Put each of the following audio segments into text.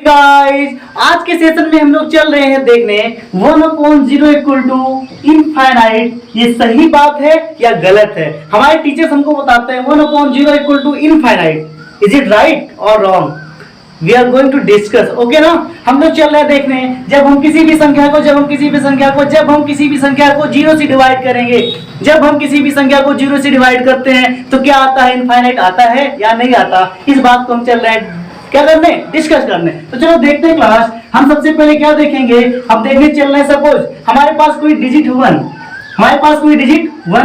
Guys, आज के session में हम लोग चल रहे हैं देखने 1/0 इक्वल टू इनफाइनाइट। ये सही बात है या गलत है? हमारे टीचर्स हमको बताते हैं 1/0 equal to infinite. Is it right और wrong? We are going to discuss, okay ना। हम लोग चल रहे हैं देखने जब हम किसी भी संख्या को जीरो से डिवाइड करेंगे, जब हम किसी भी संख्या को जीरो से डिवाइड करते हैं तो क्या आता है? इनफाइनाइट आता है या नहीं आता? इस बात को हम चल रहे हैं क्या करने, डिस्कस करने। तो चलो देखते हैं क्लास। हम सबसे पहले क्या देखेंगे, हम देखने चल रहे हैं सपोज हमारे पास कोई डिजिट 1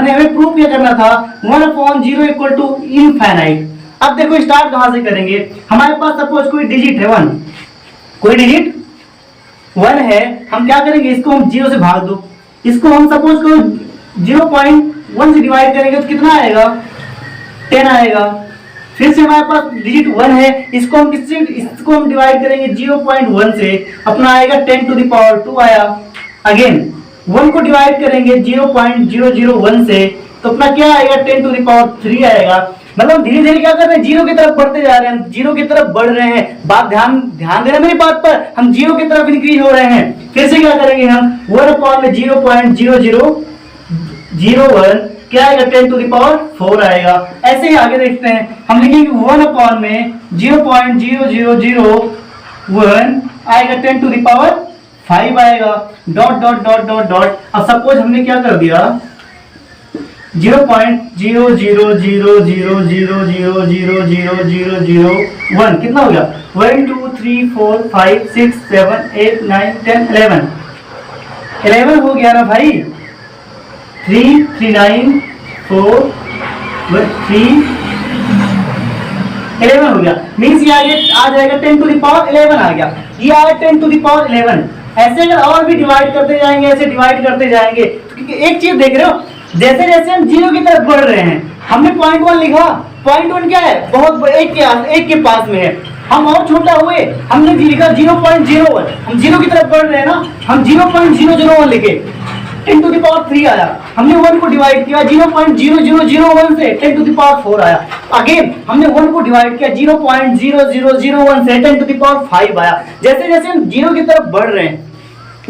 है, हमें प्रूफ क्या करना था 1/0 इक्वल टू इनफाइनाइट। अब देखो स्टार्ट कहां से करेंगे। हमारे पास सपोज कोई डिजिट है 1, कोई डिजिट 1 है, हम क्या करेंगे, इसको हम 0 से भाग दो। इसको हम सपोज को 0.1 से डिवाइड करेंगे तो कितना आएगा? 10 आएगा। फिर से हमारे पास डिजिट 1 है, इसको हम डिवाइड करेंगे 0.1 से, अपना आएगा 10 to the power 2 आया। अगेन 1 को डिवाइड करेंगे 0.001 से तो अपना क्या आएगा? 10 to the power 3 आएगा। मतलब धीरे धीरे क्या कर रहे हैं, जीरो की तरफ बढ़ते जा रहे हैं, जीरो की तरफ बढ़ रहे हैं। बात ध्यान देना मेरी बात पर, हम जीरो की तरफ इंक्रीज हो रहे हैं। फिर से क्या करेंगे हम 1/0.001 क्या आएगा? 10 to the power 4 आएगा। ऐसे ही आगे देखते हैं, हम लिखेंगे 1/0.0001 आएगा 10 to the power 5 आएगा। Dot dot dot dot dot. अब सपोज हमने क्या कर दिया 0.0000000001 कितना हो गया? 1 2 3 4 5 6 7 8 9 10 11 हो गया ना भाई। 3 3 9 4 3 11 हो गया। मीन्स ये आ जाएगा 10 to the power 11 आ गया। ये आया 10 to the power 11। ऐसे अगर और भी डिवाइड करते जाएंगे, ऐसे डिवाइड करते जाएंगे, क्योंकि एक चीज देख रहे हो, जैसे जैसे हम जीरो की तरफ बढ़ रहे हैं, हमने 0.1 लिखा, 0.1 क्या है? बहुत एक के पास में है। हम और छोटा हुए, हमने लिखा 0.01, हम जीरो की तरफ बढ़ रहे हैं ना, हम 0.001 लिखे, 10 to the power 3 आया। हमने 1 को डिवाइड किया 0.0001 से 10 to the power 4 आया। अगेन हमने 1 को डिवाइड किया 0.0001 से 10 to the power 5 आया। जैसे जैसे हम जीरो की तरफ बढ़ रहे हैं,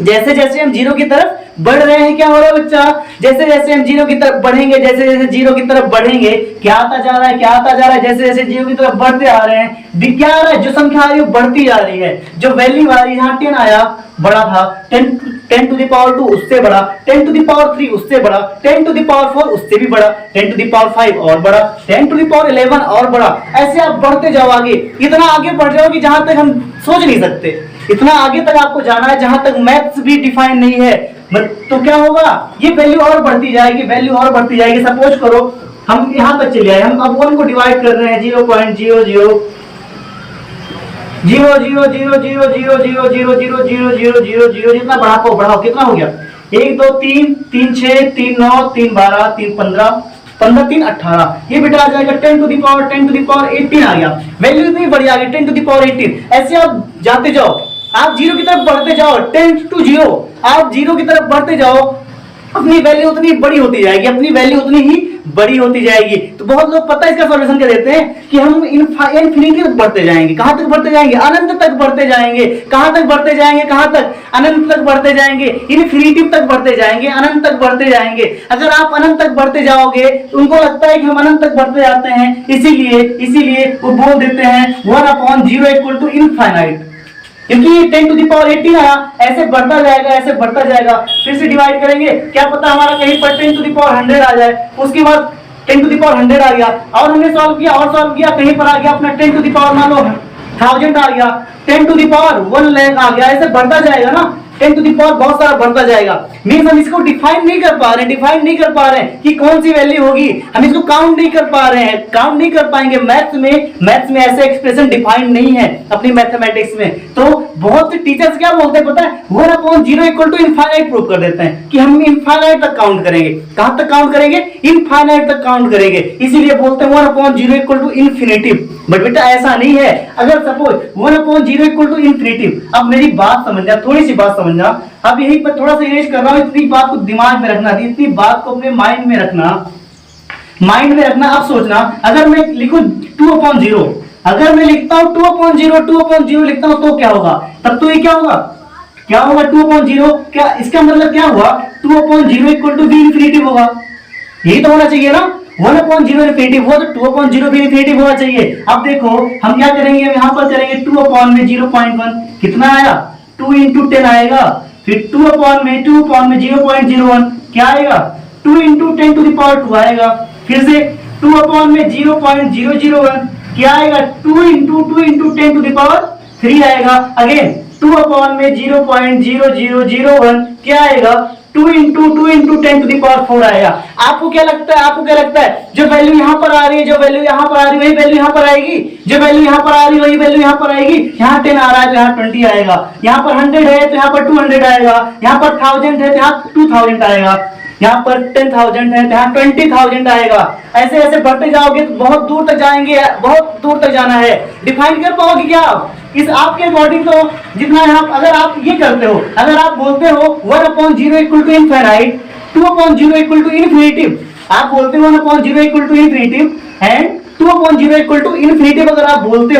जैसे जैसे हम जीरो की तरफ बढ़ रहे हैं, क्या हो रहा है बच्चा? जैसे जैसे हम जीरो की तरफ बढ़ेंगे, जैसे जैसे जीरो की तरफ बढ़ेंगे, क्या आता जा रहा है, क्या आता जा रहा है? जैसे जैसे जीरो की तरफ बढ़ते आ रहे हैं, क्या आ रहा है? जो संख्या आ रही है बढ़ती जा रही है। जो वैल्यू आ रही है, यहाँ 10 आया, बड़ा था, 10 to the power 2 उससे बड़ा, 10 to the power 3 उससे बड़ा, 10 to the power 4 उससे भी बड़ा, 10 to the power 5 और बड़ा, 10 to the power 11 और बड़ा। ऐसे आप बढ़ते जाओ आगे, इतना आगे बढ़ जाओगे जहां तक हम सोच नहीं सकते। इतना आगे तक आपको जाना है जहां तक मैथ्स भी डिफाइन नहीं है। तो क्या होगा? ये वैल्यू और बढ़ती जाएगी, वैल्यू और बढ़ती जाएगी। सपोज करो हम यहां तक चले आए, हम अब 1 को डिवाइड कर रहे हैं 0.000000000000 जितना बढ़ाओ कितना हो गया? 1 2 3 3 6 3 9 3 12 3 15 15 3 18। ये बेटा आ जाएगा 10 to the power 18 आ गया। वैल्यू इतनी बढ़ी आ गई 10 to the power 18। ऐसे आप जाते जाओ, आप जीरो की तरफ बढ़ते जाओ, 10 to 0 आप जीरो की तरफ बढ़ते जाओ, अपनी वैल्यू उतनी बड़ी होती जाएगी, अपनी वैल्यू उतनी ही बड़ी होती जाएगी। तो बहुत लोग पता है इसका सॉल्यूशन क्या देते हैं कि हम इनफिनिटी तक बढ़ते जाएंगे। कहां तक बढ़ते जाएंगे? अनंत तक बढ़ते जाएंगे। कहां तक बढ़ते जाएंगे? कहां तक? अनंत तक बढ़ते जाएंगे, इनफिनिटी तक बढ़ते जाएंगे, अनंत तक बढ़ते जाएंगे। अगर आप अनंत तक बढ़ते जाओगे तो उनको लगता है कि हम अनंत तक बढ़ते जाते हैं, इसीलिए वो बोल देते हैं 1/0 इक्वल टू इनफाइनाइट। क्योंकि 10 to the power 18 आया, ऐसे बढ़ता जाएगा, ऐसे बढ़ता जाएगा। फिर से डिवाइड करेंगे, क्या पता हमारा कहीं पर 10 to the power 100 आ जाए, उसके बाद 10 to the power 100 आ गया, और हमने सॉल्व किया, कहीं पर आ गया अपना 10 to the power मान लो 1000 आ गया, 10 to the power 1 लाख आ गया। ऐसे बढ़ता जाएगा ना, 10 to the power बहुत सारा बढ़ता जाएगा। मींस हम इसको डिफाइन नहीं कर पा रहे हैं कि कौन सी वैल्यू होगी। हम इसको काउंट नहीं कर पा रहे हैं, काउंट नहीं कर पाएंगे। मैथ्स में ऐसे एक्सप्रेशन डिफाइन नहीं है अपनी मैथमेटिक्स में। तो बहुत से टीचर्स क्या बोलते हैं पता है? 1/0 इक्वल टू इनफाइनाइट प्रूव कर देते हैं कि हम इनफाइनाइट तक काउंट करेंगे। कहां तक काउंट करेंगे? इनफाइनाइट तक काउंट करेंगे। इसीलिए बोलते हैं 1/0 इक्वल टू इन्फिनिटी। बट बेटा ऐसा नहीं है। अगर सपोज 1/0 इक्वल टू इन्फिनिटी, अब मेरी बात समझना, थोड़ी सी बात समझना। अब यही पर थोड़ा सा इरेज कर रहा हूं, इतनी बात को दिमाग में रखना, इतनी बात को अपने माइंड में रखना। अब सोचना, अगर मैं लिखूं 2/0, अगर मैं लिखता हूं 2/0 लिखता हूं तो क्या होगा, तब तो ये क्या होगा 2/0, क्या इसका मतलब क्या हुआ 2/0 इक्वल टू बी इन्फिनिटिव होगा, यही तो होना चाहिए ना। 1/0 इन्फिनिटिव हुआ तो 2/0 भी इन्फिनिटिव होना चाहिए। अब देखो हम क्या करेंगे, हम यहां पर करेंगे 2/0.1 कितना आया 2 इंटू 10 आएगा, फिर 2/0.1 क्या आएगा 2 इंटू 10 टू द पावर 2 आएगा, फिर से 2/0.001 क्या आएगा 2 इंटू 10 टू द पावर 3 आएगा, अगेन 2/0.0001 क्या आएगा 2 इंटू 10 टू द पावर 4 आएगा। आपको क्या लगता है जो वैल्यू यहाँ पर आ रही है, जो वैल्यू यहाँ पर आ रही है वही वैल्यू यहाँ पर आएगी, जो वैल्यू यहाँ पर आ रही है वही वैल्यू यहाँ पर आएगी। यहाँ 10 आ रहा है तो यहाँ 20 आएगा, यहाँ पर 100 है तो यहाँ पर 200 आएगा, यहाँ पर 1000 है तो यहाँ 2000 आएगा, यहाँ पर 10,000 है तो यहाँ 20,000 आएगा। ऐसे ऐसे बढ़ते जाओगे तो बहुत दूर तक जाएंगे, बहुत दूर तक जाना है। डिफाइन कर पाओगे क्या आप इस आपके अकॉर्डिंग, तो जितना आप अगर आप ये करते हो, अगर आप बोलते हो 1/0 equal to infinite, 2/0 equal to infinitive, आप बोलते हो 1/0 equal to infinitive and 2/0 equal to infinitive, अगर आप बोलते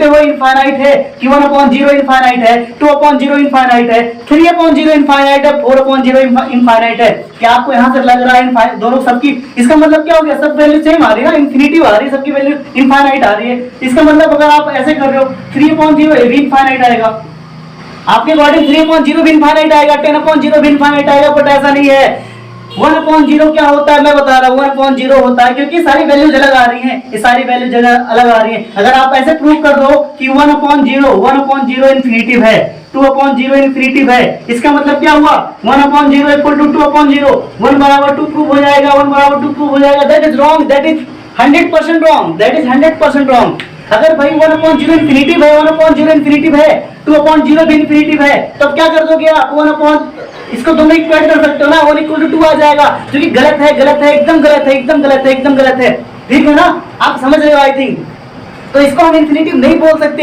हो इनफाइनाइट है कि 1/0 इनफाइनाइट है, 2/0 इनफाइनाइट है, 3/0 इनफाइनाइट है, 4/0 इनफाइनाइट है, क्या आपको यहां से लग रहा है दोनों सबकी, इसका मतलब क्या हो गया सब वैल्यू सेम आ रही है ना, इन्फिनिटिव आ रही है, सबकी वैल्यू इनफाइनाइट आ रही है। इसका मतलब अगर आप ऐसे कर रहे हो 3/0 भी इनफाइनाइट आएगा, आपके अकॉर्डिंग 3/0 भी इनफाइनाइट आएगा, 10/0 भी इनफाइनाइट आएगा, बट ऐसा नहीं है। 1/0 क्या होता है मैं बता रहा हूँ, 1/0 होता है क्योंकि सारी वैल्यूज अलग आ रही हैं, ये सारी वैल्यूज अलग आ रही हैं। अगर आप ऐसे प्रूव कर दो कि 1/0 इन्फिनिटिव है, 2/0 इन्फिनिटिव है, इसका मतलब क्या हुआ 1/0 इक्वल टू 2/0, 1 बराबर 2 प्रूव हो जाएगा, 1 बराबर 2 प्रूव हो जाएगा। That is wrong, that is 100% wrong, that is 100% wrong. अगर भाई 1/0 इन्फिनिटिव है, 1/0 इन्फिनिटिव है, 2/0 भी इन्फिनिटिव है, तब क्या कर दोगे आप इसको दोनों इक्वेट कर सकते हो ना, 1 इक्वल टू 2 आ जाएगा, जो कि गलत है, एकदम गलत है, ठीक है ना, आप समझ रहे हो आई थिंक। तो इसको हम इन्फिनिटिव नहीं बोल सकते,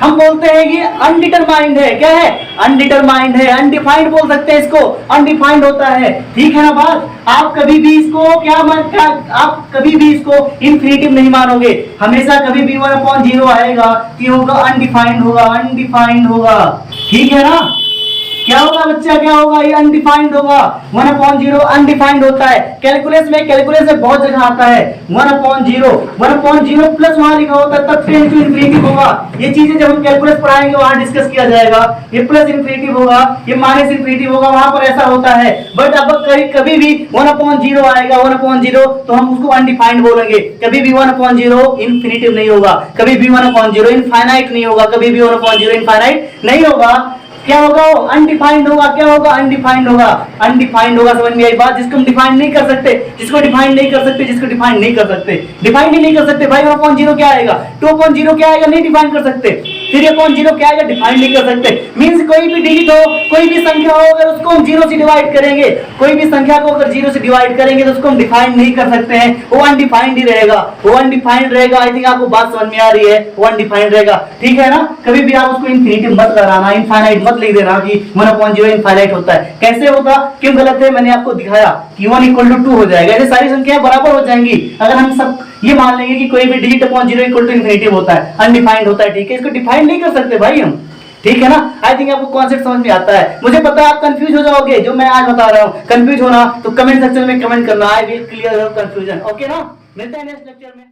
हम बोलते हैं कि अनडिटरमाइंड है, क्या है अनडिटरमाइंड है, अनडिफाइंड बोल सकते हैं इसको, अनडिफाइंड होता है, ठीक है ना बात। आप कभी भी इसको इन्फिनिटिव नहीं मानोगे, हमेशा कभी भी 1/0 आएगा कि होगा अनडिफाइंड होगा, ठीक है ना। क्या होगा बच्चा, क्या होगा, ये अनडिफाइंड होगा, 1/0 अनडिफाइंड होता है। कैलकुलस में बहुत जगह आता है 1/0 प्लस वहां लिखा होता है, तब 10 टू इन्फिनिटिव होगा। ये चीजें जब हम कैलकुलस पढ़ाएंगे वहां डिस्कस किया जाएगा, ये प्लस इन्फिनिटिव होगा, ये माइनस इन्फिनिटिव होगा, वहां पर ऐसा होता है। बट अब कभी भी 1/0 आएगा 1/0 तो हम उसको अनडिफाइंड बोलेंगे, कभी भी 1/0 इन्फिनिटिव नहीं होगा, कभी भी 1/0 इनफाइनाइट नहीं होगा, कभी भी 1/0 इनफाइनाइट नहीं होगा। क्या होगा अनडिफाइंड होगा, क्या होगा अनडिफाइंड होगा, समझ में आई बात। जिसको हम डिफाइन नहीं कर सकते, डिफाइन ही नहीं कर सकते भाई। 1/0 क्या आएगा, 2/0 क्या आएगा, नहीं डिफाइन कर सकते। 3/0 क्या आएगा, डिफाइन नहीं कर सकते। मींस कोई भी डिजिट हो, कोई भी संख्या हो, अगर उसको हम 0 से डिवाइड करेंगे, कोई भी संख्या को अगर 0 से डिवाइड करेंगे तो उसको हम डिफाइन नहीं कर सकते हैं, वो अनडिफाइंड ही रहेगा, वो अनडिफाइंड रहेगा। आई थिंक आपको बात समझ में आ रही है, वो अनडिफाइंड रहेगा, ठीक है ना। कभी भी आप उसको इन्फिनिटिव मत कराना, इनफाइनाइट मत लिख देना कि 1/0 इनफाइनाइट होता है। कैसे होगा, क्यों गलत है, मैंने आपको दिखाया कि 1 इक्वल टू 2 हो जाएगा, ऐसे सारी संख्याएं बराबर हो जाएंगी अगर हम सब ये मान लेंगे कि कोई भी डिजिट 0 इक्वल टू इन्फिनिटिव होता है, अनडिफाइंड होता है, ठीक है। इसको डिफाइन नहीं कर सकते भाई हम, ठीक है ना। आई थिंक आपको कॉन्सेप्ट समझ में आता है। मुझे पता है आप कंफ्यूज हो जाओगे जो मैं आज बता रहा हूँ, कंफ्यूज होना तो कमेंट सेक्शन में कमेंट करना, I will clear your confusion, okay ना। मिलते हैं नेक्स्ट लेक्चर में।